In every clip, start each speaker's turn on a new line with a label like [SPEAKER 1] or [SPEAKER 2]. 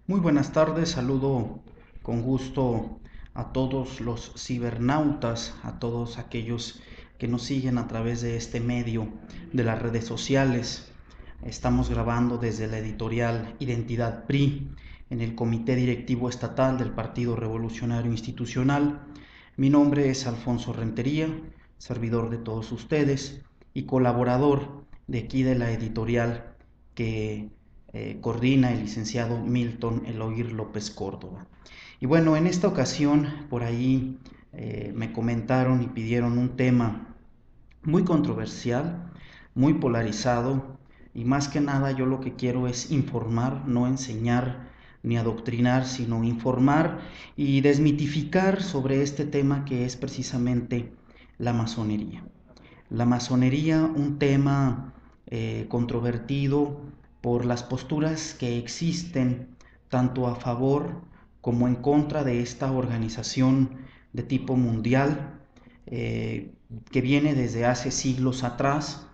[SPEAKER 1] Muy buenas tardes, saludo con gusto a todos los cibernautas, a todos aquellos que nos siguen a través de este medio de las redes sociales. Estamos grabando desde la editorial Identidad PRI en el Comité Directivo Estatal del Partido Revolucionario Institucional. Mi nombre es Alfonso Rentería, servidor de todos ustedes y colaborador de aquí de la editorial que coordina el licenciado Milton Eloir López Córdoba. Y bueno, en esta ocasión por ahí me comentaron y pidieron un tema muy controversial, muy polarizado, y más que nada yo lo que quiero es informar, no enseñar ni adoctrinar, sino informar y desmitificar sobre este tema que es precisamente la masonería. La masonería, un tema controvertido por las posturas que existen tanto a favor como en contra de esta organización de tipo mundial, que viene desde hace siglos atrás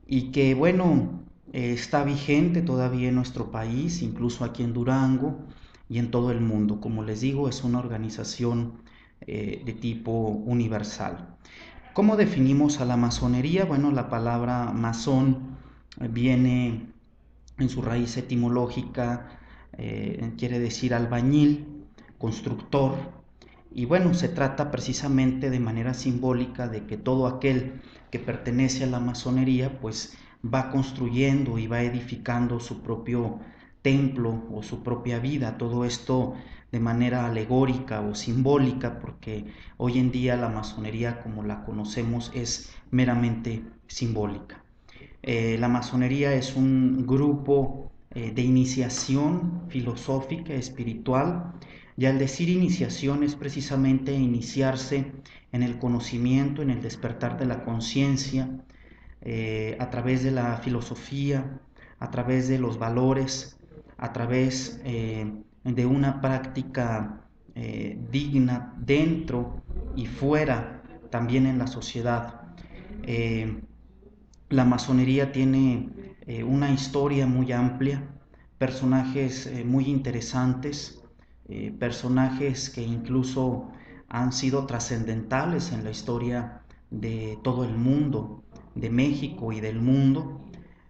[SPEAKER 1] y que bueno, está vigente todavía en nuestro país, incluso aquí en Durango y en todo el mundo. Como les digo, es una organización de tipo universal. ¿Cómo definimos a la masonería? Bueno, la palabra masón viene en su raíz etimológica, quiere decir albañil, constructor, y bueno, se trata precisamente de manera simbólica de que todo aquel que pertenece a la masonería pues va construyendo y va edificando su propio templo o su propia vida, todo esto de manera alegórica o simbólica, porque hoy en día la masonería como la conocemos es meramente simbólica. La masonería es un grupo de iniciación filosófica, espiritual, y al decir iniciación es precisamente iniciarse en el conocimiento, en el despertar de la conciencia, a través de la filosofía, a través de los valores, a través de una práctica digna dentro y fuera, también en la sociedad. Eh, la masonería tiene una historia muy amplia, personajes muy interesantes, personajes que incluso han sido trascendentales en la historia de todo el mundo, de México y del mundo.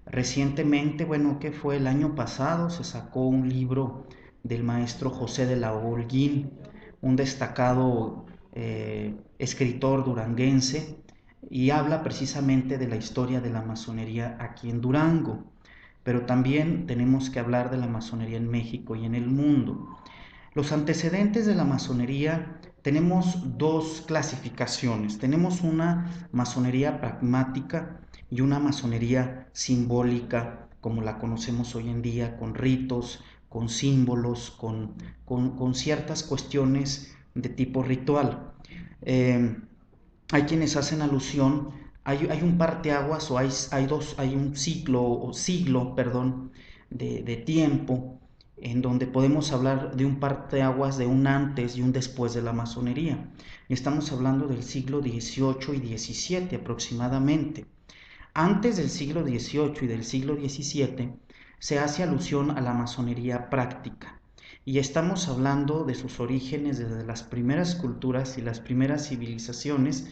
[SPEAKER 1] Recientemente, bueno, que fue el año pasado, se sacó un libro del maestro José de la Holguín, un destacado escritor duranguense, y habla precisamente de la historia de la masonería aquí en Durango, pero también tenemos que hablar de la masonería en México y en el mundo. Los antecedentes de la masonería, tenemos dos clasificaciones. Tenemos una masonería pragmática y una masonería simbólica, como la conocemos hoy en día, con ritos, con símbolos, con ciertas cuestiones de tipo ritual. Eh, Hay quienes hacen alusión, hay un parteaguas o hay un ciclo o siglo, perdón, de tiempo en donde podemos hablar de un parteaguas, de un antes y un después de la masonería. Y estamos hablando del siglo XVIII y XVII aproximadamente. Antes del siglo XVIII y del siglo XVII se hace alusión a la masonería práctica. Y estamos hablando de sus orígenes desde las primeras culturas y las primeras civilizaciones,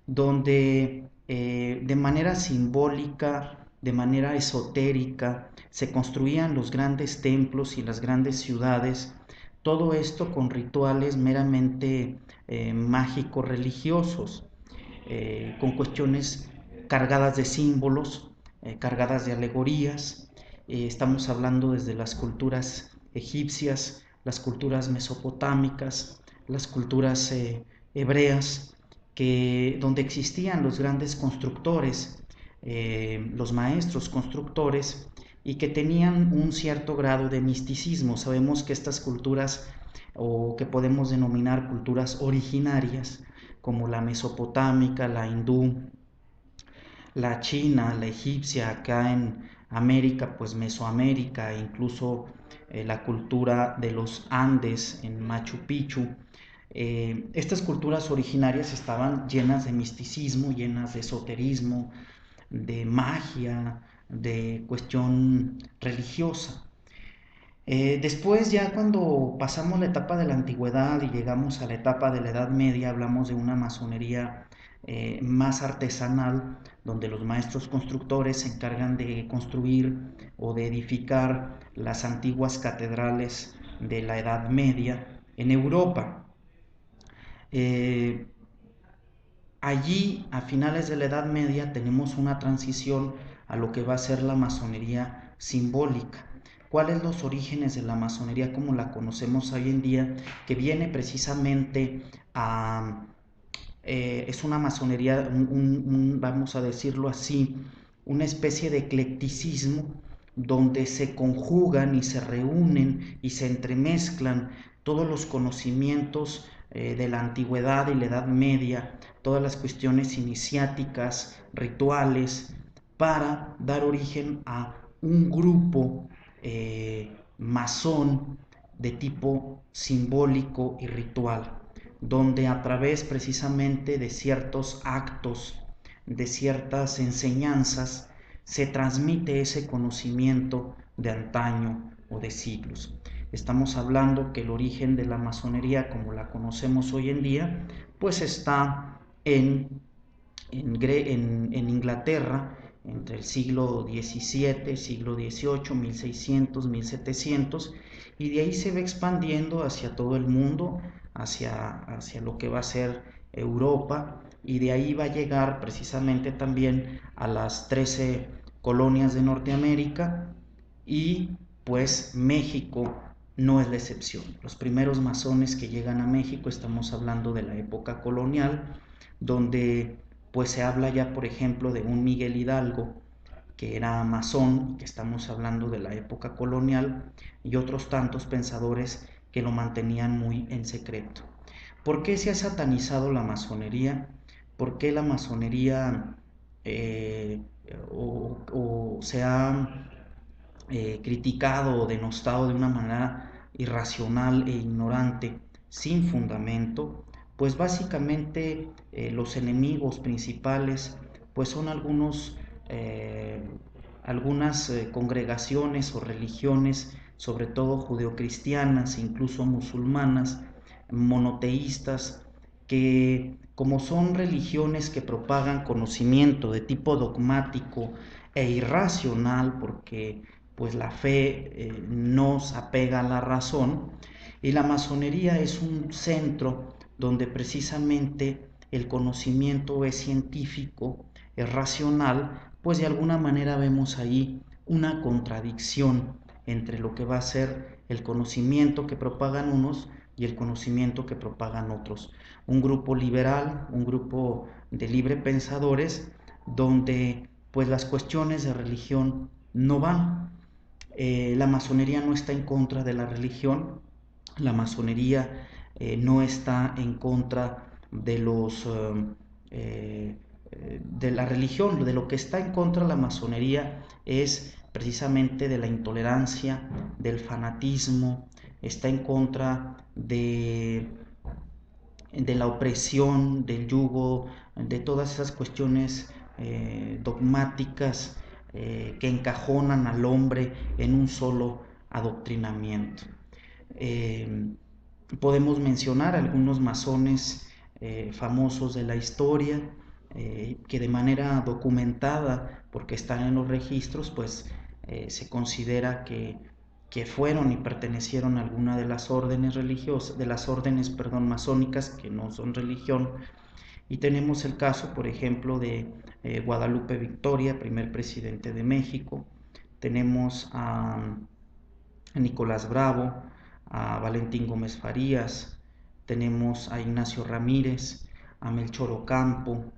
[SPEAKER 1] donde de manera simbólica, de manera esotérica, se construían los grandes templos y las grandes ciudades, todo esto con rituales meramente mágicos religiosos, con cuestiones cargadas de símbolos, cargadas de alegorías. Estamos hablando desde las culturas egipcias, las culturas mesopotámicas, las culturas hebreas, donde existían los grandes constructores, los maestros constructores, y que tenían un cierto grado de misticismo. Sabemos que estas culturas, o que podemos denominar culturas originarias, como la mesopotámica, la hindú, la china, la egipcia, acá en América, pues Mesoamérica, e incluso la cultura de los Andes en Machu Picchu. Estas culturas originarias estaban llenas de misticismo, llenas de esoterismo, de magia, de cuestión religiosa. Después, ya cuando pasamos la etapa de la antigüedad y llegamos a la etapa de la Edad Media, hablamos de una masonería más artesanal, donde los maestros constructores se encargan de construir o de edificar las antiguas catedrales de la Edad Media en Europa. Eh, Allí, a finales de la Edad Media, tenemos una transición a lo que va a ser la masonería simbólica. ¿Cuáles los orígenes de la masonería como la conocemos hoy en día? Que viene precisamente a... es una masonería, vamos a decirlo así, una especie de eclecticismo donde se conjugan y se reúnen y se entremezclan todos los conocimientos de la antigüedad y la Edad Media, todas las cuestiones iniciáticas, rituales, para dar origen a un grupo masón de tipo simbólico y ritual, donde a través precisamente de ciertos actos, de ciertas enseñanzas, se transmite ese conocimiento de antaño o de siglos. Estamos hablando que el origen de la masonería como la conocemos hoy en día, pues está en Inglaterra entre el siglo XVII, siglo XVIII, 1600, 1700, y de ahí se va expandiendo hacia todo el mundo, hacia lo que va a ser Europa, y de ahí va a llegar precisamente también a las 13 colonias de Norteamérica, y pues México no es la excepción. Los primeros masones que llegan a México, estamos hablando de la época colonial, donde pues se habla ya, por ejemplo, de un Miguel Hidalgo, que era masón, que estamos hablando de la época colonial, y otros tantos pensadores que lo mantenían muy en secreto. ¿Por qué se ha satanizado la masonería? ¿Por qué la masonería se ha criticado o denostado de una manera irracional e ignorante, sin fundamento? Pues básicamente los enemigos principales pues son algunas congregaciones o religiones, sobre todo judeocristianas e incluso musulmanas, monoteístas, que como son religiones que propagan conocimiento de tipo dogmático e irracional, porque pues la fe nos apega a la razón, y la masonería es un centro donde precisamente el conocimiento es científico, es racional, pues de alguna manera vemos ahí una contradicción entre lo que va a ser el conocimiento que propagan unos y el conocimiento que propagan otros. Un grupo liberal, un grupo de libre pensadores, donde pues las cuestiones de religión no van. La masonería no está en contra de la religión, la masonería no está en contra de de la religión. De lo que está en contra la masonería es precisamente de la intolerancia, del fanatismo, está en contra de la opresión, del yugo, de todas esas cuestiones dogmáticas que encajonan al hombre en un solo adoctrinamiento. Eh, Podemos mencionar algunos masones famosos de la historia, que de manera documentada, porque están en los registros, pues se considera que fueron y pertenecieron a alguna de las órdenes religiosas, de las órdenes, perdón, masónicas, que no son religión. Y tenemos el caso, por ejemplo, de Guadalupe Victoria, primer presidente de México. Tenemos a Nicolás Bravo, a Valentín Gómez Farías, tenemos a Ignacio Ramírez, a Melchor Ocampo,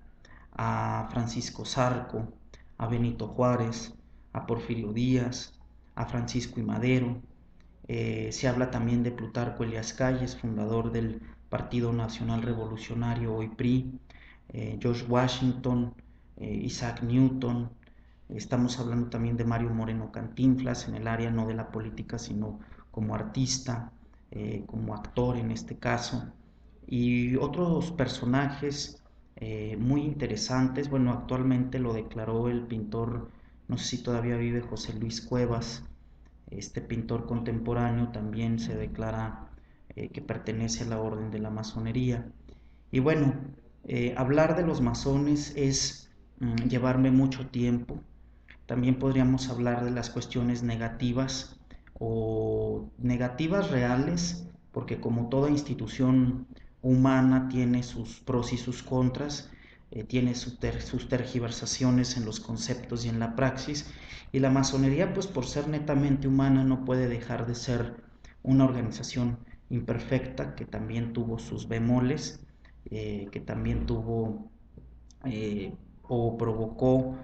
[SPEAKER 1] a Francisco Zarco, a Benito Juárez, a Porfirio Díaz, a Francisco I. Madero. Se habla también de Plutarco Elías Calles, fundador del Partido Nacional Revolucionario, hoy PRI, George Washington, Isaac Newton. Estamos hablando también de Mario Moreno Cantinflas, en el área no de la política, sino como artista, como actor en este caso, y otros personajes muy interesantes. Bueno, actualmente lo declaró el pintor, no sé si todavía vive, José Luis Cuevas, Este pintor contemporáneo también se declara que pertenece a la orden de la masonería. Y bueno, hablar de los masones es llevarme mucho tiempo. También podríamos hablar de las cuestiones negativas o negativas reales, porque como toda institución humana tiene sus pros y sus contras, tiene sus tergiversaciones en los conceptos y en la praxis, y la masonería, pues por ser netamente humana, no puede dejar de ser una organización imperfecta que también tuvo sus bemoles, que también tuvo o provocó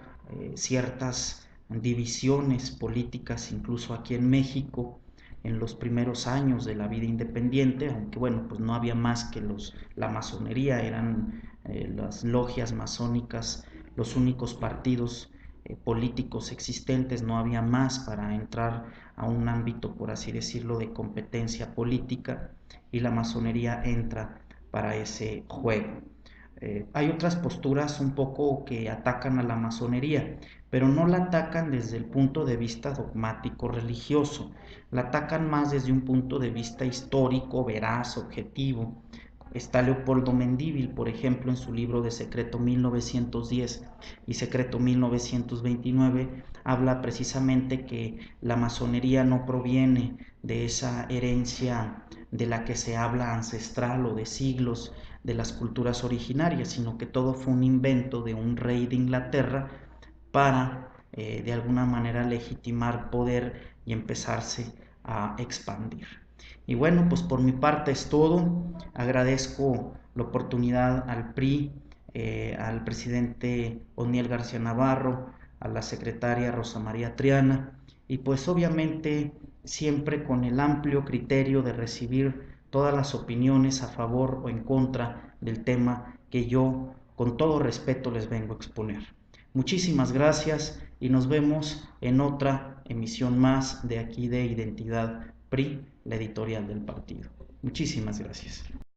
[SPEAKER 1] ciertas divisiones políticas incluso aquí en México en los primeros años de la vida independiente, aunque bueno, pues no había más que la masonería, eran las logias masónicas los únicos partidos políticos existentes, no había más para entrar a un ámbito, por así decirlo, de competencia política, y la masonería entra para ese juego. Hay otras posturas un poco que atacan a la masonería, pero no la atacan desde el punto de vista dogmático religioso, la atacan más desde un punto de vista histórico, veraz, objetivo. Está Leopoldo Mendívil, por ejemplo, en su libro de Secreto 1910 y Secreto 1929, habla precisamente que la masonería no proviene de esa herencia de la que se habla ancestral o de siglos de las culturas originarias, sino que todo fue un invento de un rey de Inglaterra para de alguna manera legitimar poder y empezarse a expandir. Y bueno, pues por mi parte es todo. Agradezco la oportunidad al PRI, al presidente Oniel García Navarro, a la secretaria Rosa María Triana, y pues obviamente siempre con el amplio criterio de recibir todas las opiniones a favor o en contra del tema que yo con todo respeto les vengo a exponer. Muchísimas gracias y nos vemos en otra emisión más de aquí de Identidad PRI, la editorial del partido. Muchísimas gracias.